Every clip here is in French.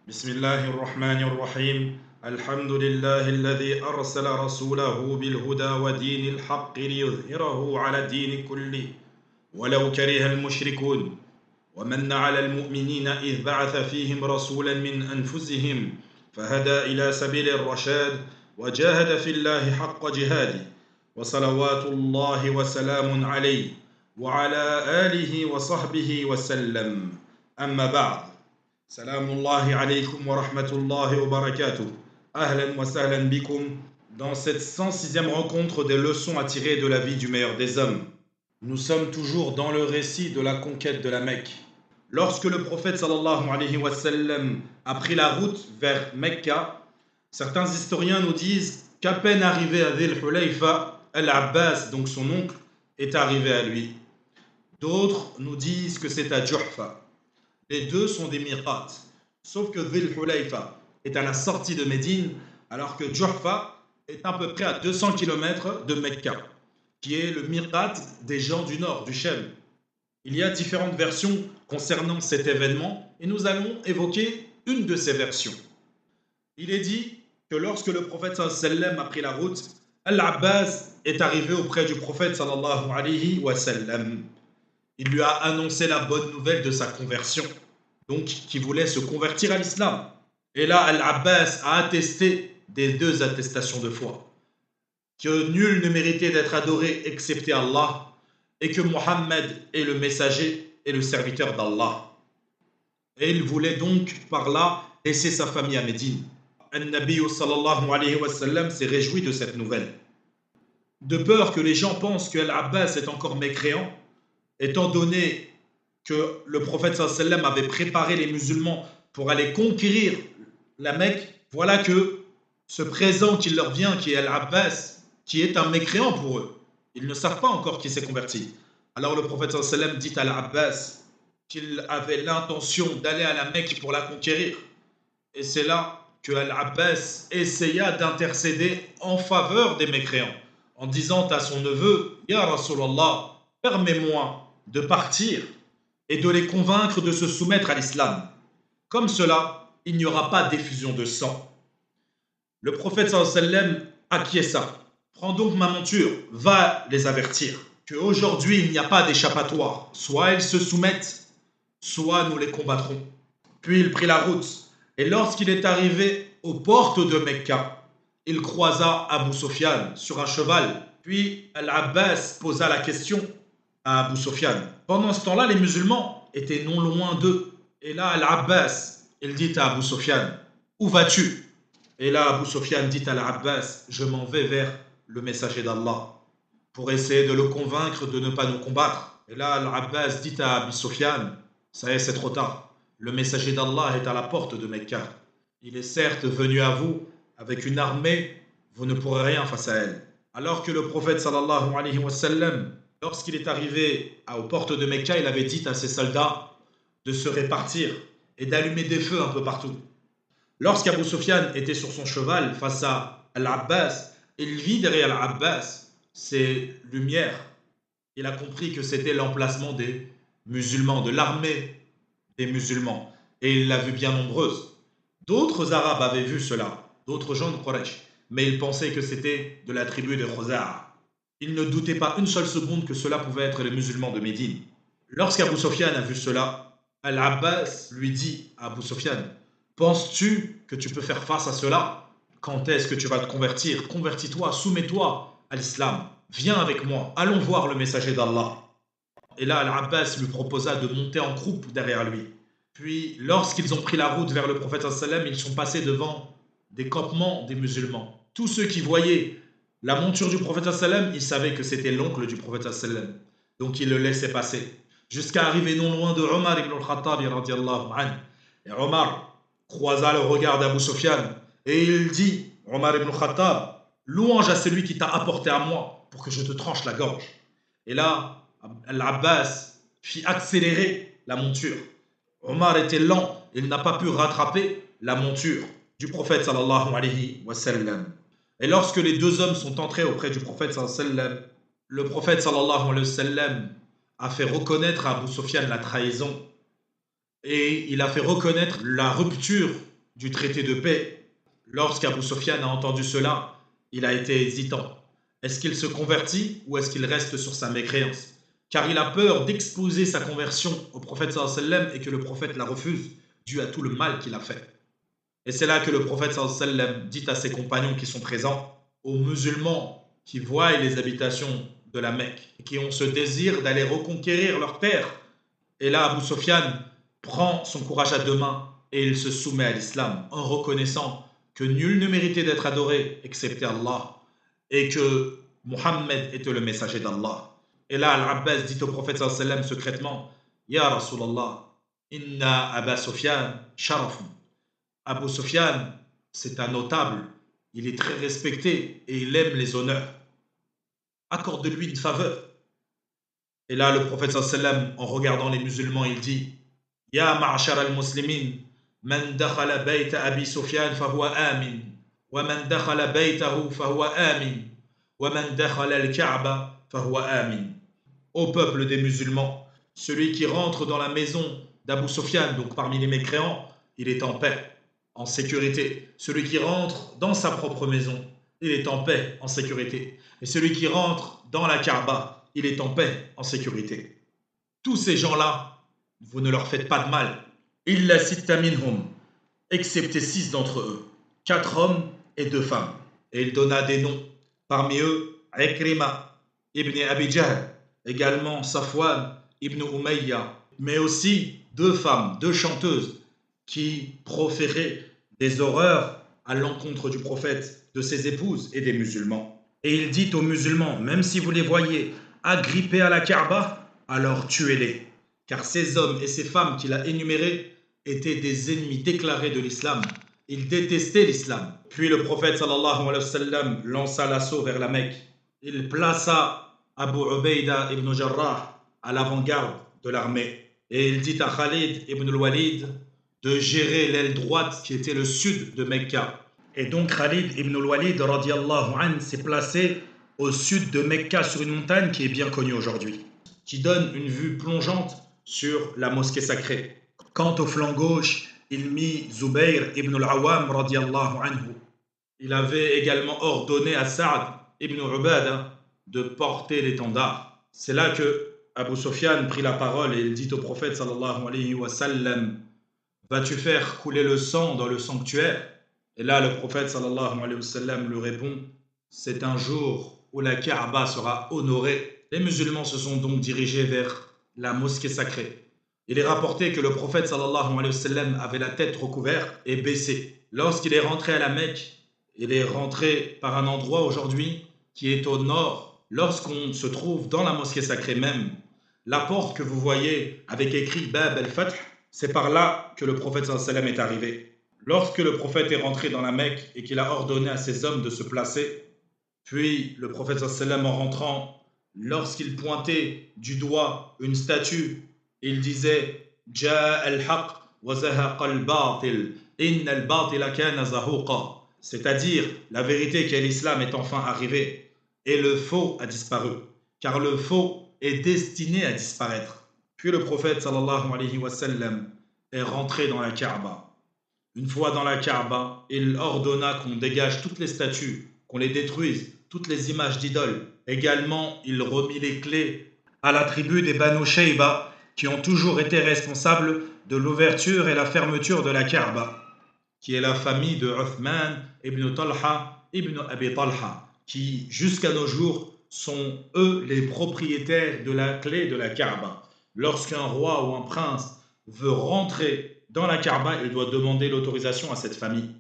بسم الله الرحمن الرحيم الحمد لله الذي أرسل رسوله بالهدى ودين الحق ليظهره على الدين كله ولو كره المشركون ومن على المؤمنين إذ بعث فيهم رسولا من أنفسهم فهدى إلى سبيل الرشاد وجاهد في الله حق جهاده وصلوات الله وسلام عليه وعلى آله وصحبه وسلم أما بعد سلام الله عليكم ورحمة الله وبركاته أهلا وسهلا بكم dans cette 106e rencontre des leçons à tirer de la vie du meilleur des hommes. Nous sommes toujours dans le récit de la conquête de la Mecque. Lorsque le prophète sallallahu alayhi wa sallam a pris la route vers Mecca, certains historiens nous disent qu'à peine arrivé à Dhul Hulayfa, Al-Abbas, donc son oncle, est arrivé à lui. D'autres nous disent que c'est à Juhfa. Les deux sont des miqats, sauf que Dhul Hulayfa est à la sortie de Médine, alors que Juhfa est à peu près à 200 km de Mecca, qui est le miqat des gens du nord, du Shem. Il y a différentes versions concernant cet événement et nous allons évoquer une de ces versions. Il est dit que lorsque le prophète sallallahu alayhi wa sallam a pris la route, Al-Abbas est arrivé auprès du prophète sallallahu alayhi wa sallam. Il lui a annoncé la bonne nouvelle de sa conversion, donc qui voulait se convertir à l'islam. Et là, Al-Abbas a attesté des deux attestations de foi, que nul ne méritait d'être adoré excepté Allah, et que Mohammed est le messager et le serviteur d'Allah. Et il voulait donc par là laisser sa famille à Médine. An-Nabi sallallahu alayhi wa sallam s'est réjoui de cette nouvelle. De peur que les gens pensent que Al-Abbas est encore mécréant, étant donné que le prophète sallallahu alayhi wa sallam avait préparé les musulmans pour aller conquérir la Mecque, voilà que ce présent qui leur vient, qui est Al-Abbas, qui est un mécréant pour eux. Ils ne savent pas encore qui s'est converti. Alors le prophète sallallahu alayhi wa sallam dit à Al-Abbas qu'il avait l'intention d'aller à la Mecque pour la conquérir. Et c'est là que Al-Abbas essaya d'intercéder en faveur des mécréants, en disant à son neveu, Ya Rasulallah, permets-moi de partir et de les convaincre de se soumettre à l'islam. Comme cela, il n'y aura pas d'effusion de sang. Le prophète sallallahu alayhi wa sallam acquiesça. Prends donc ma monture, va les avertir qu'aujourd'hui il n'y a pas d'échappatoire. Soit ils se soumettent, soit nous les combattrons. Puis il prit la route, et lorsqu'il est arrivé aux portes de Mecca, il croisa Abu Sofyan sur un cheval. Puis Al-Abbas posa la question à Abu Sofyan. Pendant ce temps-là, les musulmans étaient non loin d'eux. Et là, Al-Abbas, il dit à Abu Sofyan, où vas-tu? Et là, Abu Sofyan dit à Al-Abbas, je m'en vais vers le messager d'Allah pour essayer de le convaincre de ne pas nous combattre. Et là, Al-Abbas dit à Abu Sofyan, ça y est, c'est trop tard. Le messager d'Allah est à la porte de Mecca. Il est certes venu à vous avec une armée, vous ne pourrez rien face à elle. Alors que le prophète sallallahu alayhi wa sallam, lorsqu'il est arrivé aux portes de Mecca, il avait dit à ses soldats de se répartir et d'allumer des feux un peu partout. Lorsqu'Abu Sufyan était sur son cheval face à Al-Abbas, il vit derrière Al-Abbas ces lumières. Il a compris que c'était l'emplacement des musulmans, de l'armée des musulmans. Et il l'a vu bien nombreuse. D'autres Arabes avaient vu cela, d'autres gens de Quraysh, mais ils pensaient que c'était de la tribu de Khuza'a. Ils ne doutaient pas une seule seconde que cela pouvait être les musulmans de Médine. Lorsqu'Abu Sufyan a vu cela, Al-Abbas lui dit à Abu Sufyan, penses-tu que tu peux faire face à cela? Quand est-ce que tu vas te convertir? Convertis-toi, soumets-toi à l'islam. Viens avec moi, allons voir le messager d'Allah. Et là, Al-Abbas lui proposa de monter en croupe derrière lui. Puis, lorsqu'ils ont pris la route vers le prophète sallam, ils sont passés devant des campements des musulmans. Tous ceux qui voyaient la monture du prophète sallam, ils savaient que c'était l'oncle du prophète sallam. Donc, ils le laissaient passer. Jusqu'à arriver non loin de Omar ibn al-Khattab radiallahu anhu. Et Omar croisa le regard d'Abu Sufyan et il dit, Omar ibn al-Khattab, louange à celui qui t'a apporté à moi pour que je te tranche la gorge. Et là, Al-Abbas fit accélérer la monture. Omar était lent, il n'a pas pu rattraper la monture du prophète sallallahu alayhi wa sallam. Et lorsque les deux hommes sont entrés auprès du prophète sallallahu alayhi wa sallam, le prophète sallallahu alayhi wa sallam a fait reconnaître à Abu Sufyan la trahison et il a fait reconnaître la rupture du traité de paix. Lorsqu'Abu Sofyan a entendu cela, il a été hésitant. Est-ce qu'il se convertit ou est-ce qu'il reste sur sa mécréance? Car il a peur d'exposer sa conversion au prophète sallallahu alayhi wa sallam et que le prophète la refuse, dû à tout le mal qu'il a fait. Et c'est là que le prophète sallallahu alayhi wa sallam dit à ses compagnons qui sont présents, aux musulmans qui voient les habitations de la Mecque et qui ont ce désir d'aller reconquérir leur terre. Et là, Abu Sofyan prend son courage à deux mains et il se soumet à l'islam en reconnaissant que nul ne méritait d'être adoré excepté Allah et que Mohammed était le messager d'Allah. Et là, Al-Abbas dit au prophète sallallahu alayhi wa sallam secrètement, Ya Rasulallah, inna Aba Sofyan sharafun. Abu Sofyan, c'est un notable, il est très respecté et il aime les honneurs. Accorde-lui une faveur. Et là, le prophète sallallahu alayhi wa sallam, en regardant les musulmans, il dit, Ya ma'ashar al-muslimin, man dakhala bayta Abi Sofyan fahuwa amin, wa man dakhala baytahu fahuwa amin, wa man dakhala al-Ka'ba fahuwa amin. Au peuple des musulmans, celui qui rentre dans la maison d'Abu Sofyan, donc parmi les mécréants, il est en paix, en sécurité. Celui qui rentre dans sa propre maison, il est en paix, en sécurité. Et celui qui rentre dans la Kaaba, il est en paix, en sécurité. Tous ces gens-là, vous ne leur faites pas de mal. Illa sitta minhum, excepté 6 d'entre eux, 4 hommes et 2 femmes. Et il donna des noms. Parmi eux, Ikrima ibn Abi Jahl, également Safwan ibn Umayya, mais aussi 2 femmes, 2 chanteuses qui proféraient des horreurs à l'encontre du prophète, de ses épouses et des musulmans. Et il dit aux musulmans, même si vous les voyez agrippés à la Kaaba, alors tuez-les. Car ces hommes et ces femmes qu'il a énumérés étaient des ennemis déclarés de l'islam. Ils détestaient l'islam. Puis le prophète sallallahu alayhi wa sallam lança l'assaut vers la Mecque. Il plaça Abu Ubaida ibn Jarrah à l'avant-garde de l'armée. Et il dit à Khalid ibn al-Walid de gérer l'aile droite qui était le sud de Mecca. Et donc Khalid ibn al-Walid radiallahu anhu s'est placé au sud de Mecca sur une montagne qui est bien connue aujourd'hui, qui donne une vue plongeante sur la mosquée sacrée. Quant au flanc gauche, il mit Zubayr ibn al-Awwam radiallahu anhu. Il avait également ordonné à Saad ibn Ubada de porter l'étendard. C'est là que Abu Sofyan prit la parole et il dit au prophète sallallahu alayhi wa sallam, vas-tu faire couler le sang dans le sanctuaire? Et là le prophète sallallahu alayhi wa sallam lui répond, c'est un jour où la Kaaba sera honorée. Les musulmans se sont donc dirigés vers la mosquée sacrée. Il est rapporté que le prophète sallallahu alayhi wa sallam avait la tête recouverte et baissée. Lorsqu'il est rentré à la Mecque, il est rentré par un endroit aujourd'hui qui est au nord. Lorsqu'on se trouve dans la mosquée sacrée même, la porte que vous voyez avec écrit Bab al-Fath, c'est par là que le prophète sallallahu alayhi wa sallam est arrivé. Lorsque le prophète est rentré dans la Mecque et qu'il a ordonné à ses hommes de se placer, puis le prophète sallallahu alayhi wa sallam en rentrant, lorsqu'il pointait du doigt une statue, il disait Ja al-haq wa zahaqa al-batil, inna al-batila kana zahuqa. C'est-à-dire, la vérité qu'est l'islam est enfin arrivée et le faux a disparu, car le faux est destiné à disparaître. Puis le prophète sallallahu alayhi wa sallam est rentré dans la Kaaba. Une fois dans la Kaaba, il ordonna qu'on dégage toutes les statues, qu'on les détruise, toutes les images d'idoles. Également, il remit les clés à la tribu des Banu Shayba, qui ont toujours été responsables de l'ouverture et la fermeture de la Kaaba, qui est la famille de Uthman ibn Talha ibn Abi Talha, qui jusqu'à nos jours sont eux les propriétaires de la clé de la Kaaba. Lorsqu'un roi ou un prince veut rentrer dans la Kaaba, il doit demander l'autorisation à cette famille.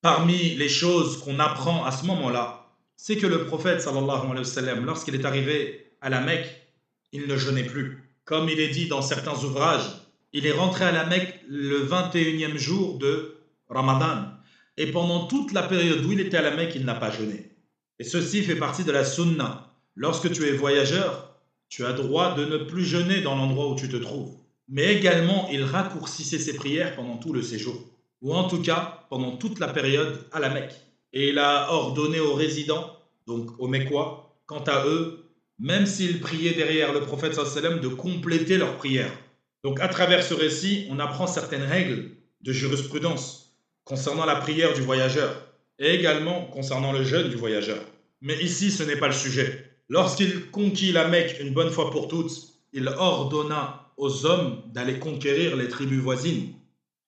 Parmi les choses qu'on apprend à ce moment-là, c'est que le prophète sallallahu alayhi wa sallam, lorsqu'il est arrivé à la Mecque, il ne jeûnait plus. Comme il est dit dans certains ouvrages, il est rentré à la Mecque le 21e jour de Ramadan. Et pendant toute la période où il était à la Mecque, il n'a pas jeûné. Et ceci fait partie de la sunna. Lorsque tu es voyageur, tu as droit de ne plus jeûner dans l'endroit où tu te trouves. Mais également, il raccourcissait ses prières pendant tout le séjour. Ou en tout cas, pendant toute la période à la Mecque. Et il a ordonné aux résidents, donc aux Mécois, quant à eux, même s'ils priaient derrière le prophète sallallahu alayhi wa sallam, de compléter leur prière. Donc à travers ce récit, on apprend certaines règles de jurisprudence concernant la prière du voyageur et également concernant le jeûne du voyageur. Mais ici, ce n'est pas le sujet. Lorsqu'il conquit la Mecque une bonne fois pour toutes, il ordonna aux hommes d'aller conquérir les tribus voisines.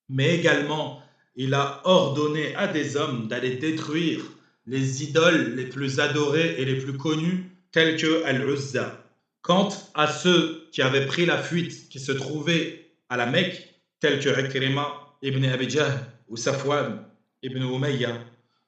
Mais également, il a ordonné à des hommes d'aller détruire les idoles les plus adorées et les plus connues, telles que Al-Uzza. Quant à ceux qui avaient pris la fuite, qui se trouvaient à la Mecque, tels que Ikrima ibn Abi Jahl ou Safwan ibn Umayya,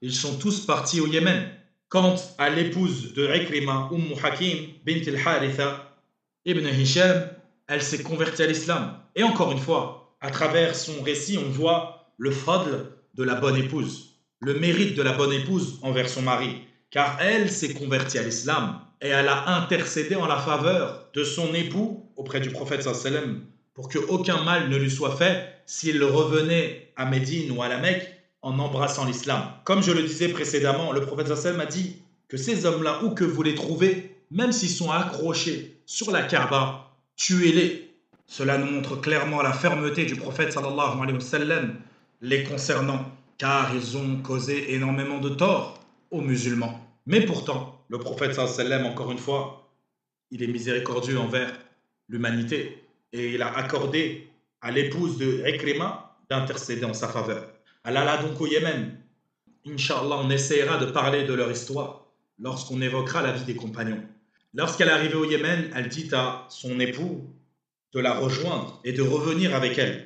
ils sont tous partis au Yémen. Quant à l'épouse de Ikrima, Hakim bint al-Haritha ibn Hisham, elle s'est convertie à l'islam. Et encore une fois, à travers son récit, on voit le fadl de la bonne épouse, le mérite de la bonne épouse envers son mari, car elle s'est convertie à l'islam et elle a intercédé en la faveur de son époux auprès du prophète sallam pour qu'aucun mal ne lui soit fait s'il revenait à Médine ou à la Mecque en embrassant l'islam. Comme je le disais précédemment, le prophète sallam a dit que ces hommes-là, où que vous les trouvez, même s'ils sont accrochés sur la Kaaba, tuez-les. Cela nous montre clairement la fermeté du prophète sallallahu alayhi wa sallam les concernant, car ils ont causé énormément de tort aux musulmans. Mais pourtant, le prophète sallallahu alayhi wa sallam, encore une fois, il est miséricordieux envers l'humanité et il a accordé à l'épouse de Ikrima d'intercéder en sa faveur. Elle alla donc au Yémen. Inch'Allah, on essaiera de parler de leur histoire lorsqu'on évoquera la vie des compagnons. Lorsqu'elle est arrivée au Yémen, elle dit à son époux de la rejoindre et de revenir avec elle.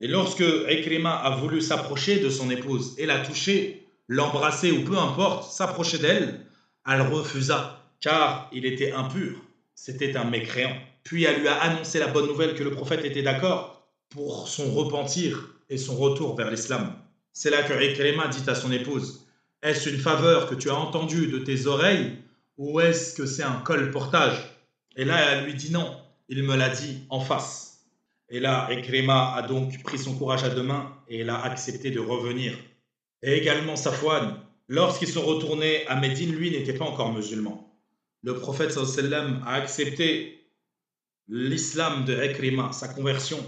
Et lorsque Ikrima a voulu s'approcher de son épouse et la toucher, l'embrasser ou peu importe, s'approcher d'elle, elle refusa car il était impur, c'était un mécréant. Puis elle lui a annoncé la bonne nouvelle que le prophète était d'accord pour son repentir et son retour vers l'islam. C'est là que Ikrima dit à son épouse: est-ce une faveur que tu as entendue de tes oreilles ou est-ce que c'est un colportage? Et là, elle lui dit non, il me l'a dit en face. Et là, Ikrima a donc pris son courage à deux mains et il a accepté de revenir. Et également Safwan, lorsqu'ils sont retournés à Médine, lui n'était pas encore musulman. Le prophète sallam a accepté l'islam de Ikrima, sa conversion.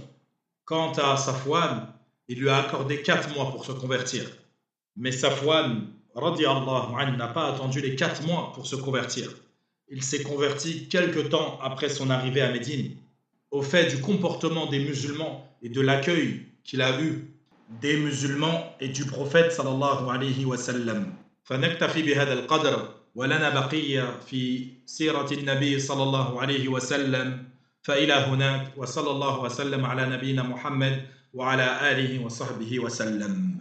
Quant à Safwan, il lui a accordé 4 mois pour se convertir. Mais Safwan, radiallahu anhu, n'a pas attendu les 4 mois pour se convertir. Il s'est converti quelque temps après son arrivée à Médine, au fait du comportement des musulmans et de l'accueil qu'il a eu des musulmans et du prophète sallallahu alayhi wa sallam. فنكتفي بهذا القدر ولنا بقية في سيرة النبي صلى الله عليه وسلم فإلى هناك وصلى الله وسلم على نبينا محمد وعلى آله وصحبه وسلم.